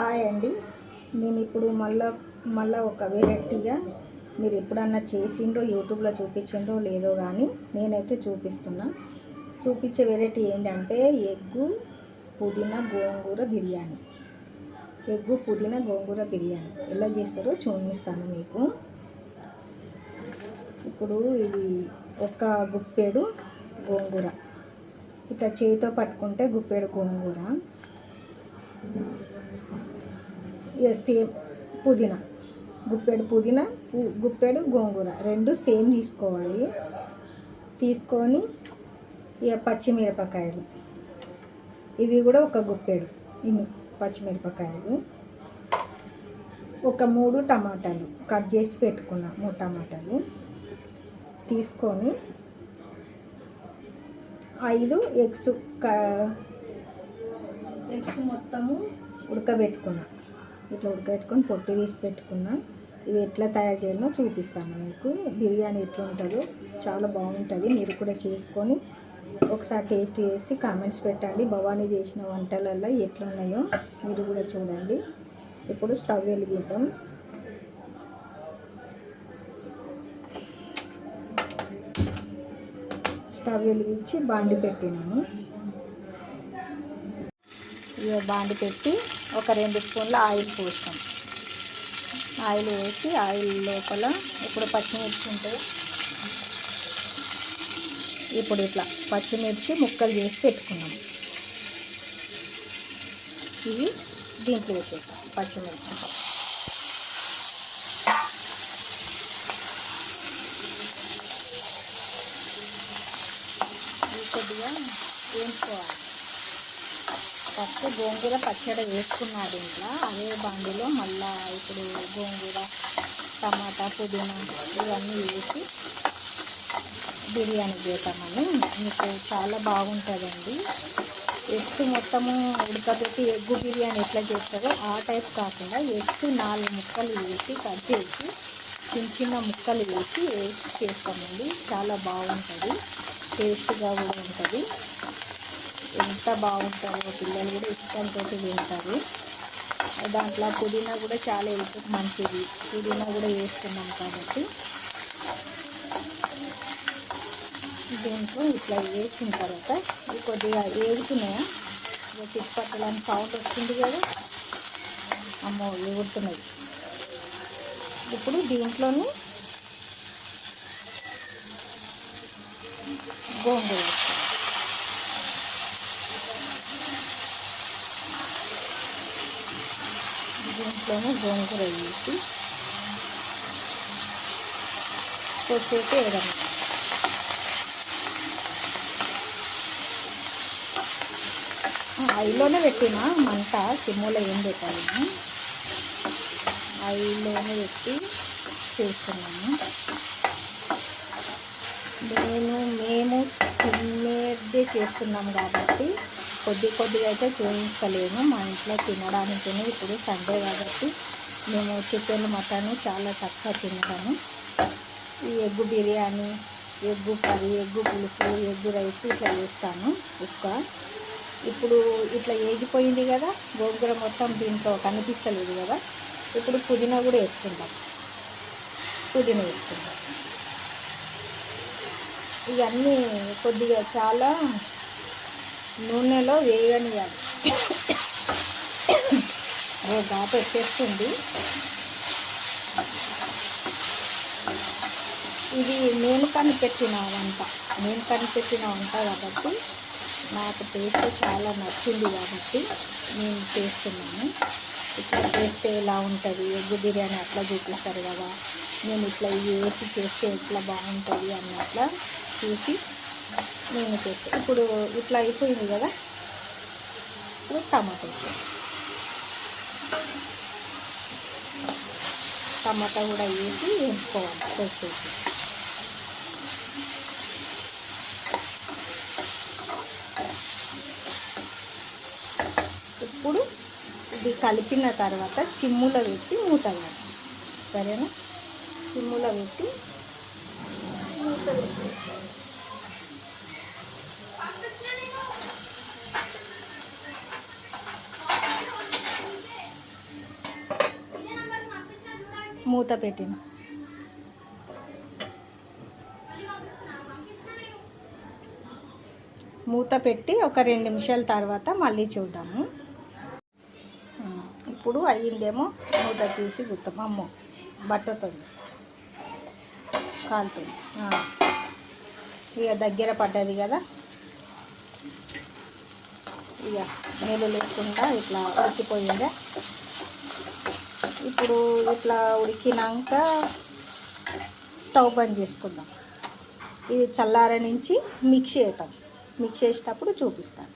Hi అండి. నేను ఇప్పుడు మళ్ళీ ఒక వెరైటీగా మీరు ఎప్పుడన్నా చేసిండో యూట్యూబ్లో చూపించిండో లేదో కానీ నేనైతే చూపించే వెరైటీ ఏంటంటే ఎగ్గు పుదీనా గోంగూర బిర్యానీ. ఎగ్గు పుదీనా గోంగూర బిర్యానీ ఎలా చేస్తారో చూపిస్తాను మీకు. ఇప్పుడు ఇది ఒక గుప్పెడు గోంగూర, ఇట్లా చేతితో పట్టుకుంటే గుప్పెడు గోంగూర, సేమ్ పుదీనా, గుప్పెడు పుదీనా, గుప్పెడు గోంగూర రెండు సేమ్ తీసుకోవాలి. తీసుకొని ఇక పచ్చిమిరపకాయలు, ఇవి కూడా ఒక గుప్పెడు, ఇన్ని పచ్చిమిరపకాయలు, ఒక 3 టమాటాలు కట్ చేసి పెట్టుకున్న 3 టమాటాలు తీసుకొని 5 ఎగ్స్ మొత్తము ఉడకబెట్టుకున్నా. ఇట్లా ఉడకబెట్టుకొని పొట్టు తీసి పెట్టుకున్నా. ఇవి ఎట్లా తయారు చేయాలో చూపిస్తాను మీకు. బిర్యానీ ఎట్లా ఉంటుందో చాలా బాగుంటుంది. మీరు కూడా చేసుకొని ఒకసారి టేస్ట్ చేసి కామెంట్స్ పెట్టండి. భవానీ చేసిన వంటలలో ఎట్లున్నాయో మీరు కూడా చూడండి. ఇప్పుడు స్టవ్ వెలిగిద్దాం. స్టవ్ వెలిగించి బాండి పెట్టినాము. ఇక బాండి పెట్టి ఒక 2 స్పూన్ల ఆయిల్ పోసాం. ఆయిల్ వేసి ఆయిల్ లోపల ఇప్పుడు పచ్చిమిర్చి ఉంటాయి. ఇప్పుడు ఇట్లా పచ్చిమిర్చి ముక్కలు చేసి పెట్టుకున్నాం. ఇవి దీంట్లో వేసేస్తాం. పచ్చిమిర్చి కొద్దిగా వేయించుకోవాలి. ఫస్ట్ గోంగూర పచ్చడి వేసుకున్నారు ఇంట్లో, అదే బండిలో మళ్ళీ ఇప్పుడు గోంగూర, టమాటా, పుదీనా ఇవన్నీ వేసి బిర్యానీ చేద్దామని. మీకు చాలా బాగుంటుందండి. ఎగ్స్ మొత్తము ఉడకబెట్టి ఎగ్గు బిర్యానీ ఎట్లా చేస్తారో ఆ టైప్ కాకుండా ఎగ్స్ 4 ముక్కలు వేసి కట్ చేసి చిన్న ముక్కలు వేసి చేస్తామండి. చాలా బాగుంటుంది, టేస్ట్గా కూడా ఉంటుంది. ఎంత బాగుంటుందో పిల్లలు కూడా ఇష్టంతో తింటారు. దాంట్లో పుదీనా కూడా చాలా హెల్త్కి మంచిది. పుదీనా కూడా వేస్తున్నాం కాబట్టి దీంట్లో ఇట్లా వేసిన తర్వాత ఇది కొద్దిగా వేగుతున్నాయా, తిప్పట్టలని సౌండ్ వస్తుంది కదా, అమ్మో వేగుతున్నాయి. ఇప్పుడు దీంట్లోని గోంగూర దీంట్లోనే గోంగూర వేసి కొద్దిసేపు వేయడం. ఆయిల్లోనే పెట్టిన మంట, సిమ్ములో ఏం పెట్టాను, ఆయిల్లోనే పెట్టి చేస్తున్నాము. మేము తినేదే చేస్తున్నాము కాబట్టి కొద్దిగా అయితే చూపించలేము. మా ఇంట్లో తినడానికి ఇప్పుడు సండే కాబట్టి మేము చికెన్, మటన్ చాలా తక్కువ తింటాము. ఈ egg biryani, egg curry, egg పులుసు, ఎగ్గు రైస్ ఇట్లా చేస్తాను ఎక్కువ. ఇప్పుడు ఇట్లా ఏగిపోయింది కదా గోంగూర మొత్తం, దీంట్లో కనిపిస్తలేదు కదా. ఇప్పుడు పుదీనా కూడా వేసుకుంటాం. ఇవన్నీ కొద్దిగా చాలా నూనెలో వేయనియాలి. ఘాటు వచ్చేస్తుంది. ఇది నేను కనిపెట్టిన వంట కాబట్టి నాకు టేస్ట్ చాలా నచ్చింది కాబట్టి నేను చేస్తున్నాను. ఇట్లా చేస్తే ఎలా ఉంటుంది ఎగ్ బిర్యానీ అట్లా చూపిస్తారు కదా, నేను ఇట్లా ఇవి వేసి చేస్తే ఎట్లా బాగుంటుంది అన్నట్లా చూసి నేను చేస్తాను. ఇప్పుడు ఇట్లా అయిపోయింది కదా, ఇప్పుడు టమాటా కూడా వేసి వేసుకోవాలి కొద్దిసేపు. ఇప్పుడు ఇది కలిపిన తర్వాత సిమ్ములో పెట్టి మూత వేయాలి. సరేనా? సిమ్ములో పెట్టి మూత పెట్టి మూత పెట్టిన. మూత పెట్టి ఒక 2 నిమిషాల తర్వాత మళ్ళీ చూద్దాము. ఇప్పుడు అయ్యిందేమో, మూత తీసి చూద్దాం. అమ్మో, బట్టతో తీస్తాం, కాలుతుంది. ఇక దగ్గర పడ్డది కదా, ఇక నీళ్ళు లేకుండా ఇట్లా ఉడికిపోయిందా. ఇప్పుడు ఇట్లా ఉడికినాక స్టవ్ బంద్ చేసుకుందాం. ఇది చల్లార నుంచి మిక్స్ చేద్దాం. మిక్స్ చేసేటప్పుడు చూపిస్తాను.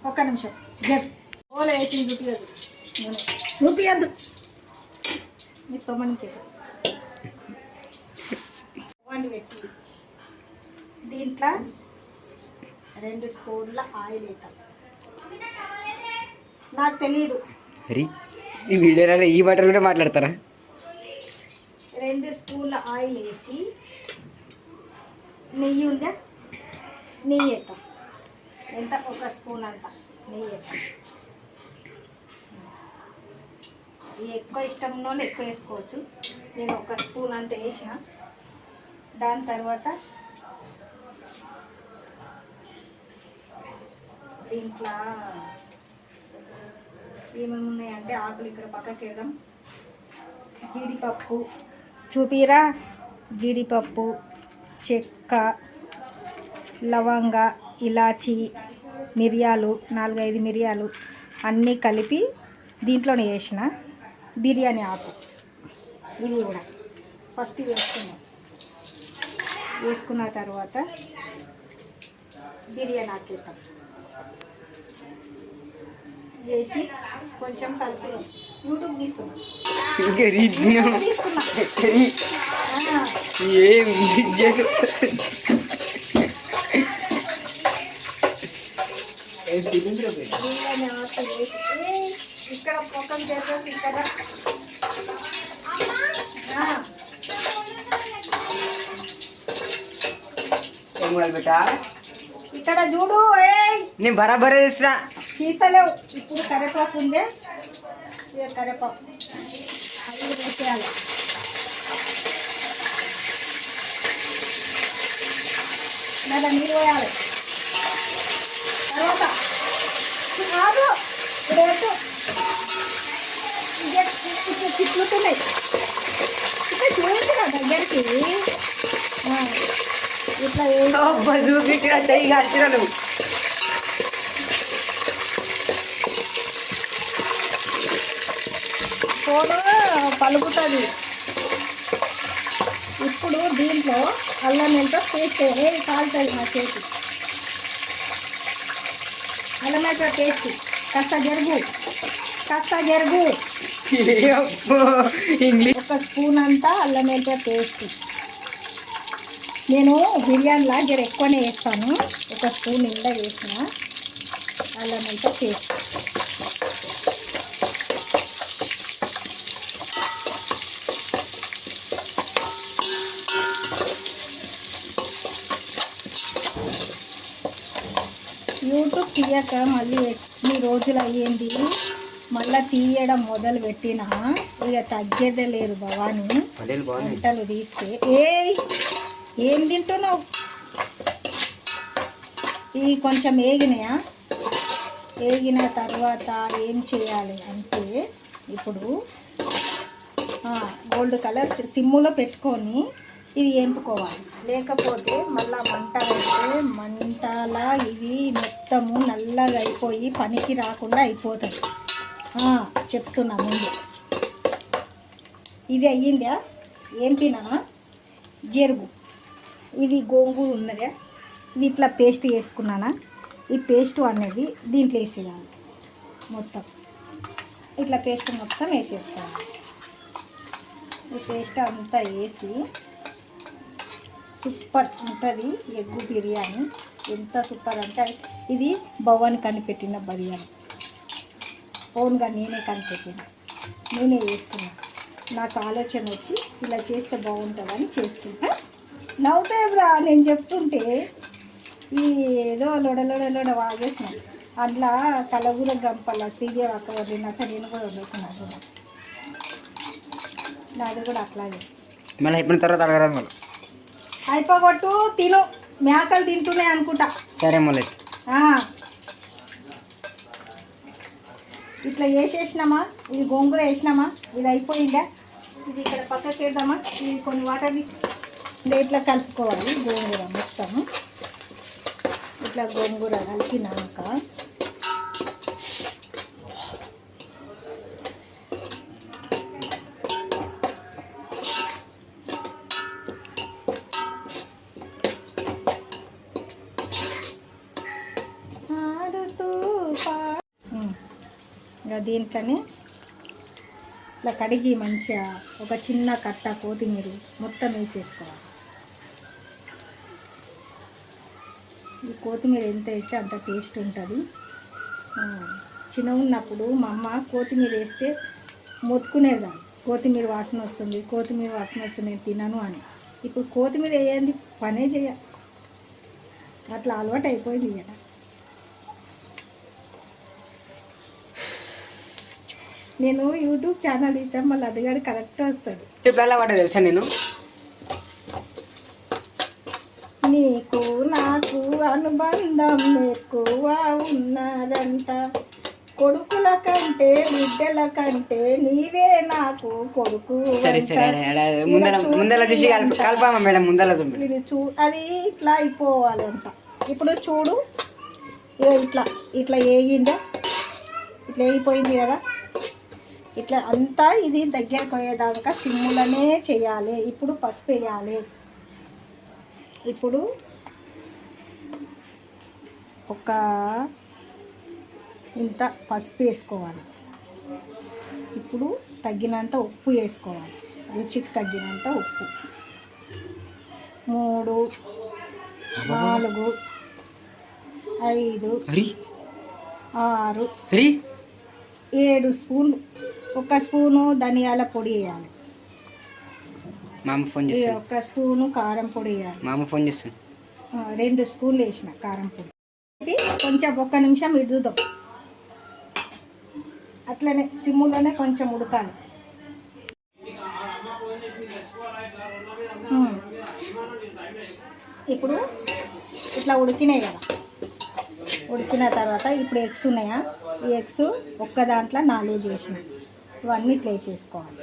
ఒక్క నిమిషం. ఓల వేసి చూపించద్దు మీ తొమ్మనికి వండి పెట్టి దీంట్లో 2 స్పూన్ల ఆయిల్ వేద్దాం. నాకు తెలీదు ఈ వీడియోలో ఈ బటర్ కూడా మాట్లాడతారా. 2 స్పూన్ల ఆయిల్ వేసి నెయ్యి ఉందా, నెయ్యి వేద్దాం. ఎంత, 1 స్పూన్ అంత నెయ్యి వేద్దాం. ఎక్కువ ఇష్టం ఉన్న వాళ్ళు ఎక్కువ వేసుకోవచ్చు. నేను 1 స్పూన్ అంత వేసిన. దాని తర్వాత దీంట్లో ఏమేమి ఉన్నాయంటే ఆకులు ఇక్కడ పక్కకి వేద్దాం. జీడిపప్పు చూపిరా, జీడిపప్పు, చెక్క, లవంగ, ఇలాచి, మిరియాలు, 4-5 మిరియాలు అన్నీ కలిపి దీంట్లోనే వేసిన. బిర్యానీ ఆకు ఇది కూడా ఫస్ట్ వేసుకున్నాం. వేసుకున్న తర్వాత బిర్యానీ ఆకు వేద్దాం. వేసి కొంచెం కలుపుదాం. యూట్యూబ్ తీసుకున్నా. ఇక్కడ పొక్కం చేసేసి ఇక్కడ చూడు. నేను బరాబర్ చేసిన తీస్తలేవు. ఇప్పుడు కరివేపాకు ఉందే, కరివేపాకు అది వేసేయాలి. లేదా నీరు వేయాలి. తర్వాత కాదు రేటు చిట్లుతున్నాయి. ఇక్కడ చూపించిన దగ్గరికి ఇట్లా చూపించిన చెయ్యి కాల్చిన నువ్వు. ఫోను పలుకుతుంది. ఇప్పుడు దీంట్లో అల్లం వెల్లుల్లి పేస్ట్ కాలుతుంది నా చేతి. అల్లం వెల్లుల్లి పేస్ట్ కాస్త జరుగు. 1 స్పూన్ అంతా అల్లం వెల్లుల్లి పేస్ట్. నేను బిర్యానీలా జర ఎక్కువనే వేస్తాను. 1 స్పూన్ నిండా వేసిన అల్లం వెల్లుల్లి పేస్ట్. యూట్యూబ్ తీయక మళ్ళీ ఈ రోజులు అయ్యింది. మళ్ళీ తీయడం మొదలు పెట్టినా ఇక తగ్గేదే లేదు భవాని. వంటలు తీస్తే ఏం తింటున్నావు? ఇవి కొంచెం వేగినాయా? వేగిన తర్వాత ఏం చేయాలి అంటే ఇప్పుడు గోల్డ్ కలర్ సిమ్ములో పెట్టుకొని ఇవి వేపుకోవాలి. లేకపోతే మళ్ళీ మంట అయితే మంటలా ఇవి మొత్తము నల్లగా అయిపోయి పనికి రాకుండా అయిపోతుంది. చెప్తున్నా ముందు. ఇది అయ్యిందా? ఏంపినా జరుగు. ఇది గోంగూర ఉన్నదా, ఇది ఇట్లా పేస్ట్ వేసుకున్నానా. ఈ పేస్ట్ అనేది దీంట్లో వేసేయాలి. మొత్తం ఇట్లా పేస్ట్ మొత్తం వేసేసుకోవాలి. ఈ పేస్ట్ అంతా వేసి సూపర్ ఉంటుంది ఎగ్గు బిర్యానీ. ఎంత సూపర్ అంటే ఇది భవాని కనిపెట్టిన బిర్యానీ. ఓన్గా నేనే కనిపెట్టిన, నేనే చేస్తున్నా. నాకు ఆలోచన వచ్చి ఇలా చేస్తే బాగుంటుందని చేస్తున్నా. నవ్వుతాయిరా నేను చెప్తుంటే. ఈ ఏదో లొడ వాగేసిన. అట్లా కలగూర గంపల శ్రీదేవి అక్క వదిలినాక నేను కూడా వదులుతున్నాను. నాది కూడా అట్లాగే. మళ్ళీ అయిపోయిన తర్వాత అడగరాదు మళ్ళీ. అయిపోగొట్టు తిను, మేకలు తింటున్నాయి అనుకుంటా. సరే మళ్ళీ ఇట్లా వేసేసినామా, ఇది గోంగూర వేసినామా, ఇది అయిపోయిందా, ఇది ఇక్కడ పక్కకి వేద్దామా, ఇది కొన్ని వాటర్ తీసి ఇట్లా కలుపుకోవాలి. గోంగూర మొత్తం ఇట్లా గోంగూర కలిపినాక ఇంకా దీంట్లోనే ఇట్లా కడిగి మంచిగా ఒక చిన్న కట్ట కొత్తిమీర మొత్తం వేసేసుకోవాలి. ఈ కొత్తిమీర ఎంత వేస్తే అంత టేస్ట్ ఉంటుంది. చిన్న ఉన్నప్పుడు మా అమ్మ కొత్తిమీర వేస్తే మొత్తుకునేదాన్ని, కొత్తిమీర వాసన వస్తుంది, కొత్తిమీర వాసన వస్తుంది, నేను తినను అని. ఇప్పుడు కొత్తిమీర వేయండి పనే చేయ, అట్లా అలవాటు అయిపోయింది కదా. నేను యూట్యూబ్ ఛానల్ ఇష్టం, మళ్ళీ అదిగాడు కరెక్ట్ వస్తుంది. ఇప్పుడు వాట తెలుసా నేను, నీకు నాకు అనుబంధం ఎక్కువ ఉన్నదంట, కొడుకుల కంటే బిడ్డల కంటే నీవే నాకు కొడుకు. సరే సరే ముందల చూసి కలపామా మేడం, ముందల అది ఇట్లా అయిపోవాలంట. ఇప్పుడు చూడు, ఇట్లా ఇట్లా వేగిందా, ఇట్లా వేగిపోయింది కదా. ఇట్లా అంతా ఇది దగ్గరకు పోయేదాకా సిమ్ములనే చేయాలి. ఇప్పుడు పసుపు వేయాలి. ఇప్పుడు ఒక ఇంత పసుపు వేసుకోవాలి. ఇప్పుడు తగ్గినంత ఉప్పు వేసుకోవాలి, రుచికి తగ్గినంత ఉప్పు. 3 4 5 6 7 స్పూన్లు, 1 స్పూను ధనియాల పొడి వేయాలి, మామ ఫోన్ చేస్తాను, 1 స్పూను కారం పొడి వేయాలి, మామ ఫోన్ చేస్తాను, 2 స్పూన్లు వేసిన కారం పొడి. కొంచెం 1 నిమిషం ఇడుదాం, అట్లనే సిమ్ములోనే కొంచెం ఉడకాలి. ఇప్పుడు ఇట్లా ఉడికినాయి కదా, ఉడికిన తర్వాత ఇప్పుడు ఎగ్స్ ఉన్నాయా, ఈ ఎగ్స్ ఒక్క దాంట్లో 4 చేసిన, ఇవన్నీ ఇట్లా వేసేసుకోవాలి.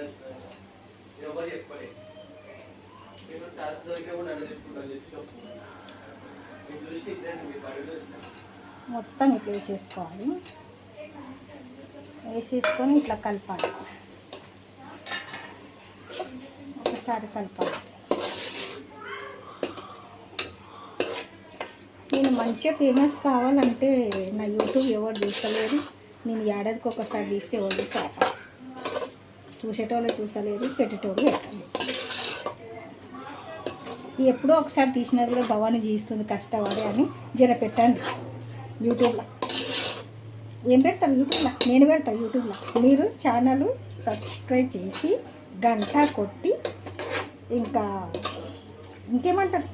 మొత్తం ఇట్లా వేసేసుకోవాలి. వేసేసుకొని ఇట్లా కలపాలి, ఒకసారి కలపాలి. నేను మంచిగా ఫేమస్ కావాలంటే నా యూట్యూబ్ ఎవరు చూస్తలేరు, నేను ఏడాదికి ఒకసారి తీస్తే ఎవరు చూస్తారు, చూసేటోళ్ళు చూస్తలేరు, పెట్టేటోళ్ళు పెట్టలేదు. ఎప్పుడో ఒకసారి తీసినది కూడా భవానీ చేస్తుంది కష్టపడి అని జర పెట్టండి యూట్యూబ్లో. ఏం పెడతాను యూట్యూబ్లో, నేను పెడతాను యూట్యూబ్లో. మీరు ఛానల్ సబ్స్క్రైబ్ చేసి గంట కొట్టి ఇంకా ఇంకేమంటారు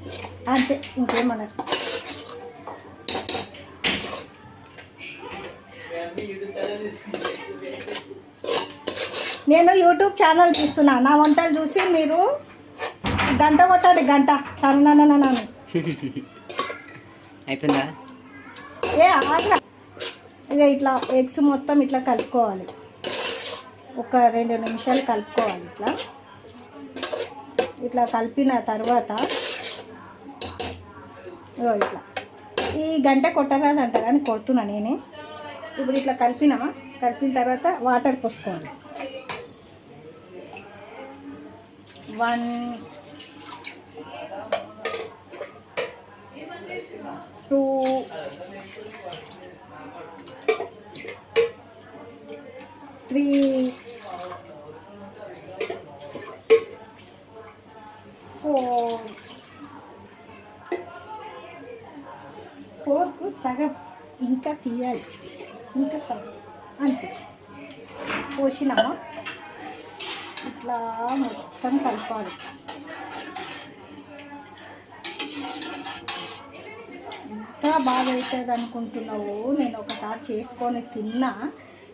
అంతే, ఇంకేమన్నారు. నేను యూట్యూబ్ ఛానల్ తీస్తున్నా, నా వంటలు చూసి మీరు గంట కొట్టండి, గంట టన్నననను అయిపోయిందా. ఆగ్రా ఇక ఇట్లా ఎగ్స్ మొత్తం ఇట్లా కలుపుకోవాలి, ఒక 2 నిమిషాలు కలుపుకోవాలి. ఇట్లా కలిపిన తర్వాత ఇట్లా ఈ గంట కొట్టరాదంట కానీ కొడుతున్నా నేనే. ఇప్పుడు ఇట్లా కలిపినామా, కలిపిన తర్వాత వాటర్ పోసుకోవాలి. 1 2 3 4 4కు సగం ఇంకా తీయాలి, ఇంకా సగం అంతే పోసినామా. ఇట్లా మొత్తం కలపాలి. ఎంత బాగా అవుతుంది అనుకుంటున్నావు. నేను ఒకసారి చేసుకొని తిన్నా,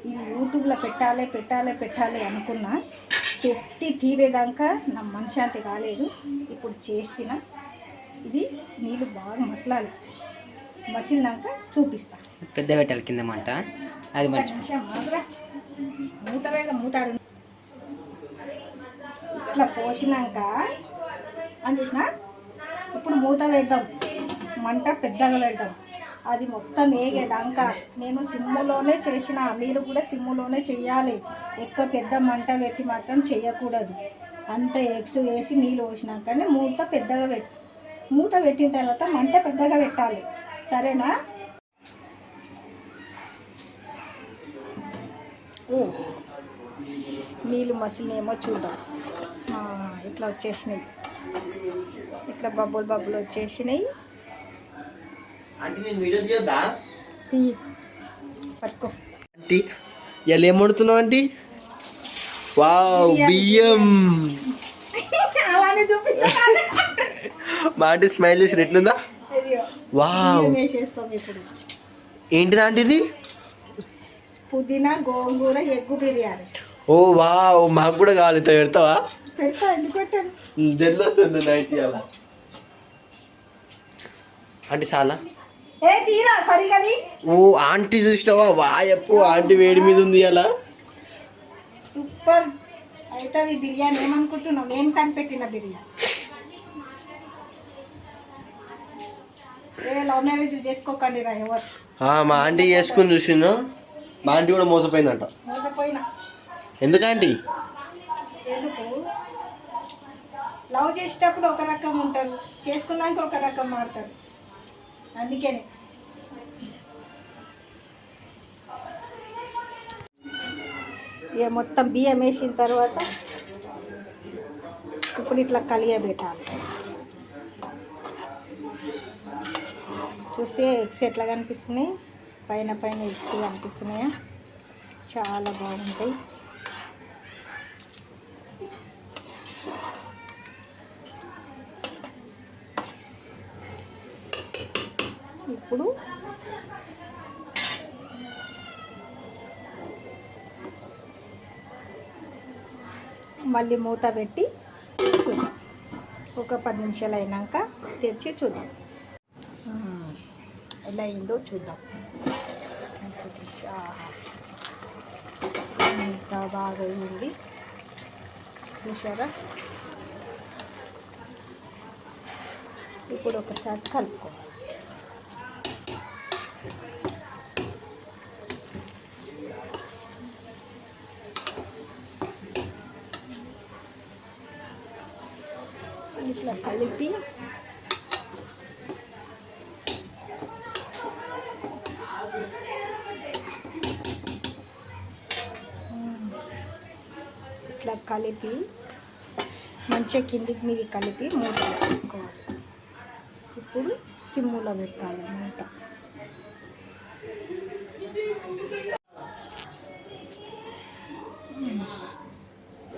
ఈ యూట్యూబ్లో పెట్టాలి అనుకున్నా, పెట్టి తీరేదాకా నా మనశ్శాంతి కాలేదు. ఇప్పుడు చేసిన ఇది నీళ్ళు బాగా మసలాలి. మసిలినాక చూపిస్తా. పెద్ద పెట్టాలి కింద మంట. అది మర్చి మూతాడు ఇట్లా పోసినాక అని చేసిన. ఇప్పుడు మూత పెడదాం, మంట పెద్దగా పెడదాం. అది మొత్తం వేగేదాకా నేను సిమ్ములోనే చేసిన. మీరు కూడా సిమ్ములోనే చెయ్యాలి. ఎక్కువ పెద్ద మంట పెట్టి మాత్రం చేయకూడదు. అంత ఎగ్స్ వేసి నీళ్ళు పోసినాకనే మూత పెద్దగా మూత పెట్టిన తర్వాత మంట పెద్దగా పెట్టాలి. సరేనా? నీళ్ళు మసిలినేమో చూద్దాం. ఇట్లా వచ్చేసినాయి, ఇట్లా బబ్బులు వచ్చేసినాయి. పట్టుకో. ఆంటీ ఇలా ఏం వండుతున్నావు ఆంటీ? వావ్, బియ్యం. మా ఆంటీ స్మైల్ చేసి ఎట్లుందా? వావ్, ఏంటిది ఆంటీ ఇది? పుదీనా గోంగూర ఎగ్గు బిర్యానీ. ఓ వావ్, మాకు కూడా కావాలి. ఇంత పెడతావా? పెడతా. ఎందుకు పెట్టాను? జల్లు వస్తుంది నైట్ ఇవాళ. ఆంటీ చాలా తీరా సరిగా. ఓ ఆంటీ చూసినావా? వాయప్పు, ఆంటీ వేడి మీద ఉంది అలా. సూపర్ అవుతుంది బిర్యానీ. ఏమనుకుంటున్నావు? నేను కనిపెట్టిన బిర్యానీ. లవ్ మ్యారేజ్ చేసుకోకండి రా ఎవరు. మా ఆంటీ చేసుకుని చూసిండు. మా ఆంటీ కూడా మోసపోయిందంట. మోసపోయినా ఎందుకంటే ఎందుకు? లవ్ చేసేటప్పుడు ఒక రకం ఉంటారు, చేసుకున్నాక ఒక రకం మారుతారు. అందుకని ఇక మొత్తం బియ్యం వేసిన తర్వాత ఇప్పుడు ఇట్లా కలియబెట్టాలి. చూస్తే ఎగ్స్ ఎట్లా కనిపిస్తున్నాయి? పైన ఎగ్స్ కనిపిస్తున్నాయా? చాలా బాగుంటాయి. ఇప్పుడు మళ్ళీ మూత పెట్టి చూద్దాం. ఒక 10 నిమిషాలు అయినాక తెరిచి చూద్దాం ఎలా అయిందో చూద్దాం. ఇంకా బాగా అయింది చూసారా? ఇప్పుడు ఒకసారి కలుపుకోవాలి. ఇట్లా కలిపి మంచిగా కిందికి మీద కలిపి మూత వేసుకోవాలి. ఇప్పుడు సిమ్ములో పెట్టాలి మూత.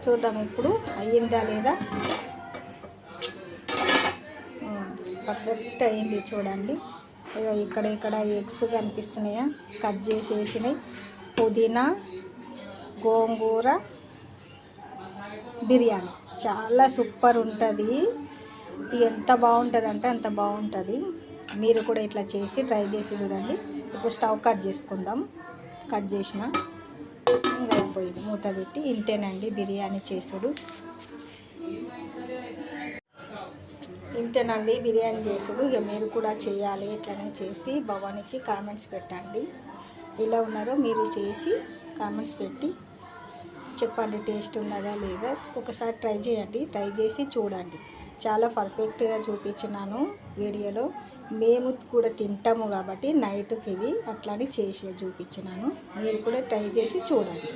చూద్దాం ఇప్పుడు అయ్యిందా లేదా. పర్ఫెక్ట్ అయింది చూడండి. ఇక్కడ ఎగ్స్ కనిపిస్తున్నాయా? కట్ చేసి వేసినాయి. పుదీనా గోంగూర బిర్యానీ చాలా సూపర్ ఉంటుంది. ఎంత బాగుంటుంది అంటే అంత బాగుంటుంది. మీరు కూడా ఇట్లా చేసి ట్రై చేసి చూడండి. ఇప్పుడు స్టవ్ కట్ చేసుకుందాం. కట్ చేసిన అయిపోయింది. మూత పెట్టి ఇంతేనండి బిర్యానీ చేసుడు. ఇంతేనండి బిర్యానీ చేసుడు. ఇక మీరు కూడా చేయాలి. ఇట్లనే చేసి భవానికి కామెంట్స్ పెట్టండి. ఎలా ఉన్నారో మీరు చేసి కామెంట్స్ పెట్టి చెప్పండి. టేస్ట్ ఉన్నదా లేదా ఒకసారి ట్రై చేయండి. ట్రై చేసి చూడండి. చాలా పర్ఫెక్ట్గా చూపించినాను వీడియోలో. మేము కూడా తింటాము కాబట్టి నైట్కి ఇది అట్లానే చేసి చూపించినాను. మీరు కూడా ట్రై చేసి చూడండి.